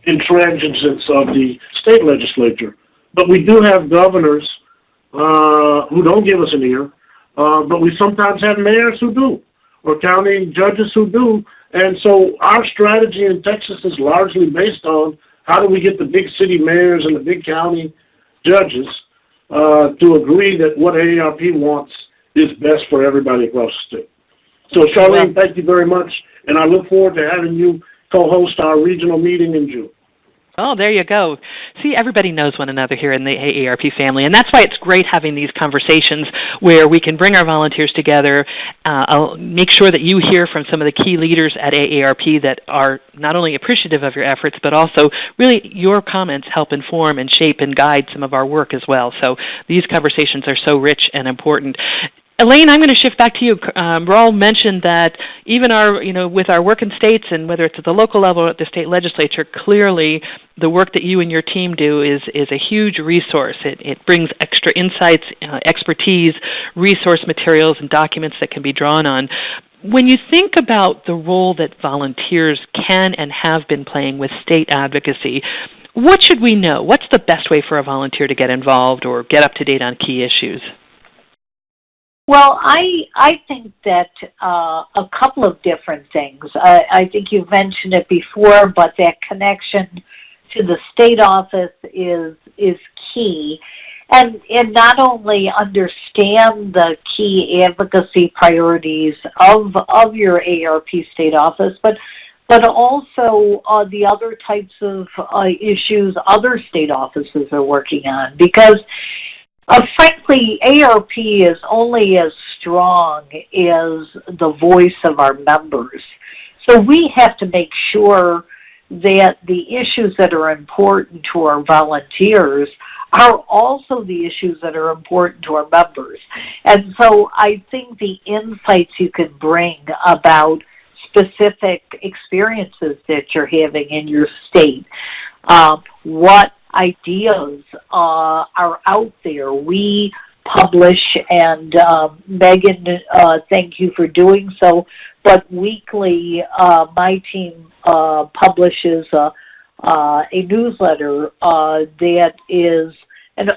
intransigence of the state legislature. But we do have governors who don't give us an ear, but we sometimes have mayors who do, or county judges who do. And so our strategy in Texas is largely based on how do we get the big city mayors and the big county judges to agree that what AARP wants is best for everybody across the state. So, Charlene, thank you very much, and I look forward to having you co-host our regional meeting in June. Oh, there you go. See, everybody knows one another here in the AARP family, and that's why it's great having these conversations where we can bring our volunteers together. I'll make sure that you hear from some of the key leaders at AARP that are not only appreciative of your efforts, but also really your comments help inform and shape and guide some of our work as well. So these conversations are so rich and important. Elaine, I'm going to shift back to you. Rawle mentioned that even with our work in states, and whether it's at the local level or at the state legislature, clearly the work that you and your team do is a huge resource. It brings extra insights, expertise, resource materials, and documents that can be drawn on. When you think about the role that volunteers can and have been playing with state advocacy, what should we know? What's the best way for a volunteer to get involved or get up to date on key issues? Well, I think that a couple of different things. I think you've mentioned it before, but that connection to the state office is key. And not only understand the key advocacy priorities of your AARP state office, but also the other types of issues other state offices are working on. Because frankly, AARP is only as strong as the voice of our members. So we have to make sure that the issues that are important to our volunteers are also the issues that are important to our members. And so I think the insights you can bring about specific experiences that you're having in your state, what ideas are out there. We publish, and Megan, thank you for doing so, but weekly my team publishes a newsletter that is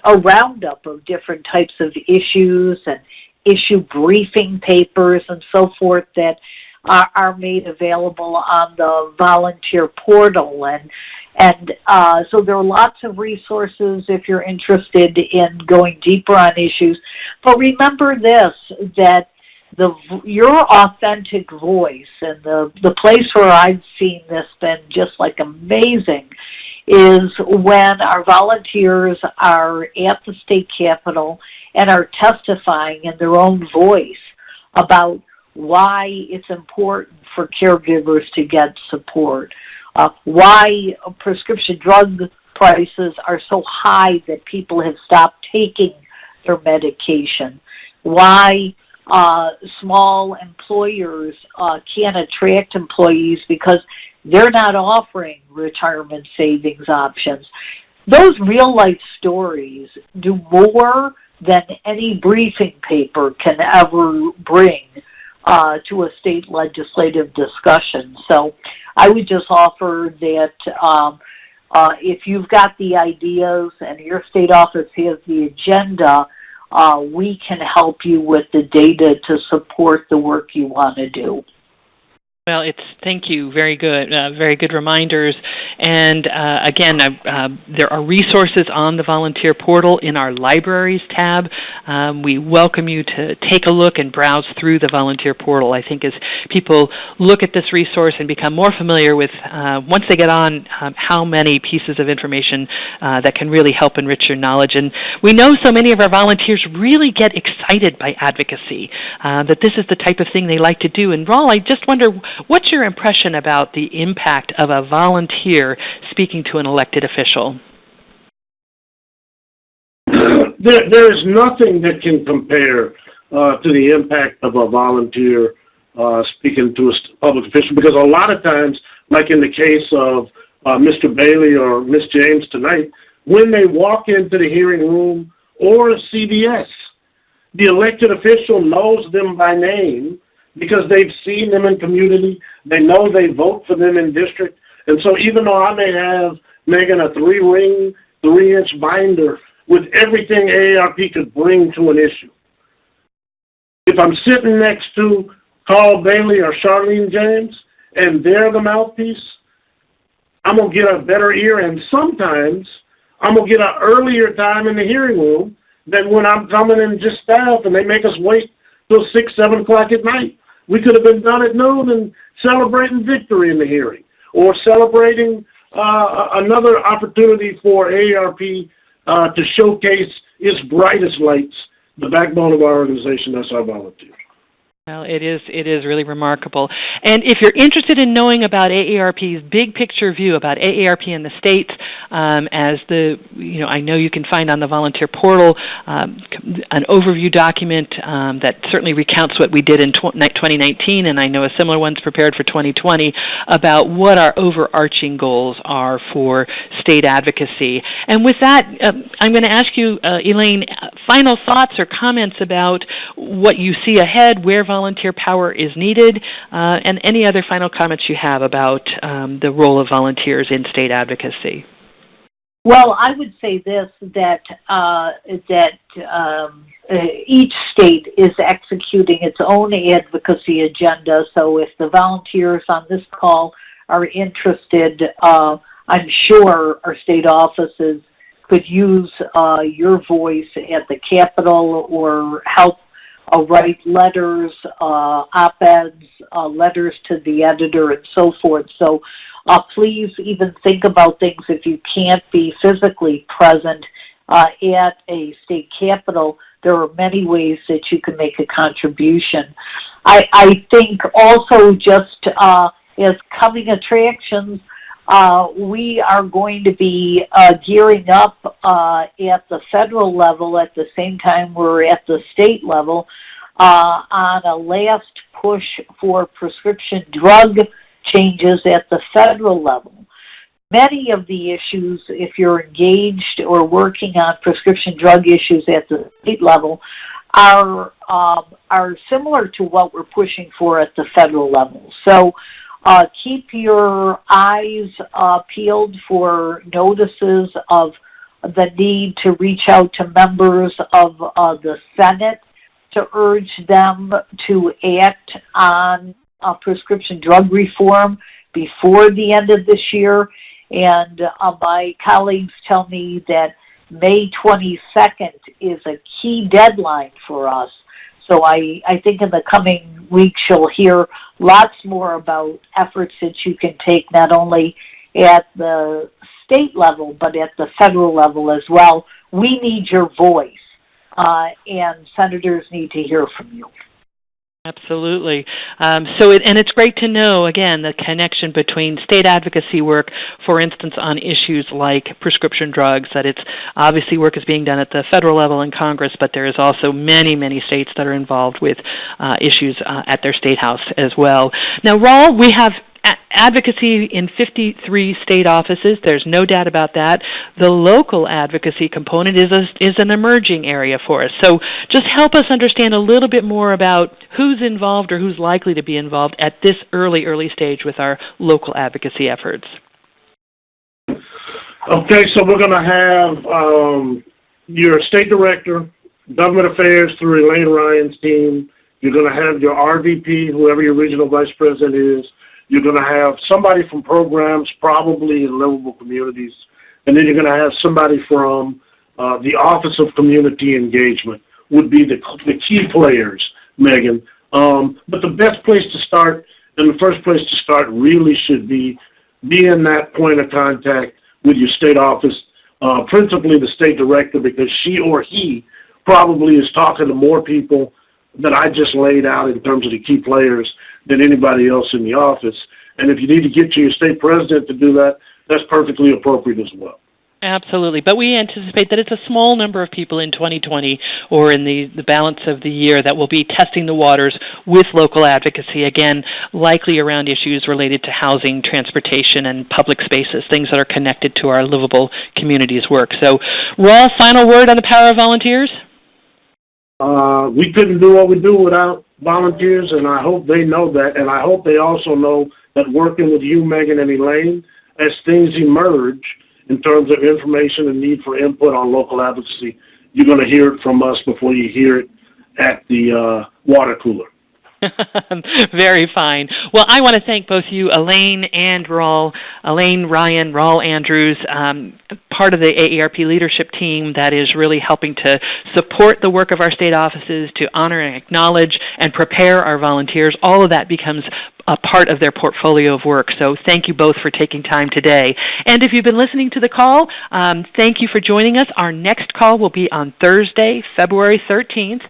a roundup of different types of issues and issue briefing papers and so forth that are made available on the volunteer portal. And so there are lots of resources if you're interested in going deeper on issues. But remember this, that your authentic voice, and the place where I've seen this been just like amazing, is when our volunteers are at the state capitol and are testifying in their own voice about why it's important for caregivers to get support, why prescription drug prices are so high that people have stopped taking their medication, why small employers can't attract employees because they're not offering retirement savings options. Those real-life stories do more than any briefing paper can ever bring to a state legislative discussion. So I would just offer that if you've got the ideas and your state office has the agenda, we can help you with the data to support the work you want to do. Well, thank you. Very good reminders. And again, there are resources on the volunteer portal in our libraries tab. We welcome you to take a look and browse through the volunteer portal. I think as people look at this resource and become more familiar with, once they get on, how many pieces of information that can really help enrich your knowledge. And we know so many of our volunteers really get excited by advocacy, that this is the type of thing they like to do. And Rawle, I just wonder, what's your impression about the impact of a volunteer speaking to an elected official? There is nothing that can compare to the impact of a volunteer speaking to a public official, because a lot of times, like in the case of Mr. Bailey or Ms. James tonight, when they walk into the hearing room or a CVS, the elected official knows them by name, because they've seen them in community, they know they vote for them in district. And so even though I may have, Megan, a 3-ring, 3-inch binder with everything AARP could bring to an issue, if I'm sitting next to Carl Bailey or Charlene James, and they're the mouthpiece, I'm going to get a better ear, and sometimes I'm going to get an earlier time in the hearing room than when I'm coming in just staff and they make us wait till 6, 7 o'clock at night. We could have been done at noon and celebrating victory in the hearing, or celebrating another opportunity for AARP to showcase its brightest lights, the backbone of our organization, that's our volunteers. Well, it is really remarkable. And if you're interested in knowing about AARP's big picture view about AARP in the states, I know you can find on the volunteer portal an overview document that certainly recounts what we did in 2019, and I know a similar one's prepared for 2020 about what our overarching goals are for state advocacy. And with that, I'm going to ask you, Elaine, final thoughts or comments about what you see ahead, where volunteer power is needed, and any other final comments you have about the role of volunteers in state advocacy. Well, I would say this, that each state is executing its own advocacy agenda, so if the volunteers on this call are interested, I'm sure our state offices could use your voice at the Capitol or help write letters, op-eds, letters to the editor, and so forth. So please even think about things if you can't be physically present at a state capitol. There are many ways that you can make a contribution. I think also just as coming attractions, we are going to be gearing up at the federal level at the same time we're at the state level on a last push for prescription drug changes at the federal level. Many of the issues, if you're engaged or working on prescription drug issues at the state level, are similar to what we're pushing for at the federal level. So keep your eyes peeled for notices of the need to reach out to members of the Senate to urge them to act on prescription drug reform before the end of this year. And my colleagues tell me that May 22nd is a key deadline for us. So I think in the coming weeks you'll hear lots more about efforts that you can take not only at the state level but at the federal level as well. We need your voice, and senators need to hear from you. Absolutely. And it's great to know, again, the connection between state advocacy work, for instance, on issues like prescription drugs, that it's obviously work is being done at the federal level in Congress, but there is also many, many states that are involved with issues at their state house as well. Now, Rawle, we have advocacy in 53 state offices. There's no doubt about that. The local advocacy component is an emerging area for us. So just help us understand a little bit more about who's involved or who's likely to be involved at this early stage with our local advocacy efforts. Okay, so we're going to have your state director, government affairs through Elaine Ryan's team. You're going to have your RVP, whoever your regional vice president is. You're going to have somebody from programs, probably in livable communities, and then you're going to have somebody from the Office of Community Engagement would be the key players, Megan. But the best place to start, and the first place to start really should be being that point of contact with your state office, principally the state director, because she or he probably is talking to more people that I just laid out in terms of the key players than anybody else in the office. And if you need to get to your state president to do that, that's perfectly appropriate as well. Absolutely. But we anticipate that it's a small number of people in 2020 or in the balance of the year that will be testing the waters with local advocacy, again, likely around issues related to housing, transportation, and public spaces, things that are connected to our livable communities work. So, Rawle, final word on the power of volunteers? We couldn't do what we do without volunteers, and I hope they know that, and I hope they also know that working with you, Megan and Elaine, as things emerge in terms of information and need for input on local advocacy, you're going to hear it from us before you hear it at the water cooler. Very fine. Well, I want to thank both you, Elaine and Rawle, Elaine Ryan, Rawle Andrews, part of the AARP leadership team that is really helping to support the work of our state offices, to honor and acknowledge and prepare our volunteers. All of that becomes a part of their portfolio of work. So thank you both for taking time today. And if you've been listening to the call, thank you for joining us. Our next call will be on Thursday, February 13th.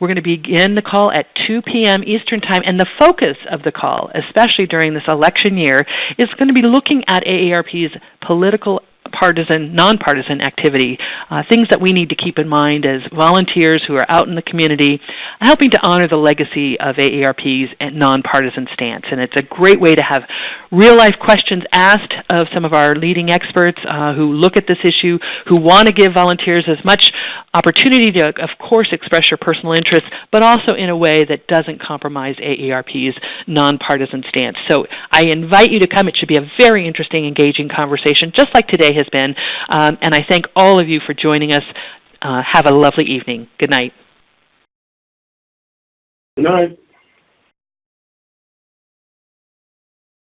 We're going to begin the call at 2 p.m. Eastern Time, and the focus of the call, especially during this election year, is going to be looking at AARP's political nonpartisan activity, things that we need to keep in mind as volunteers who are out in the community, helping to honor the legacy of AARP's nonpartisan stance. And it's a great way to have real-life questions asked of some of our leading experts who look at this issue, who want to give volunteers as much opportunity to, of course, express your personal interests, but also in a way that doesn't compromise AARP's nonpartisan stance. So I invite you to come. It should be a very interesting, engaging conversation, just like today has been. And I thank all of you for joining us. Have a lovely evening. Good night. Good night.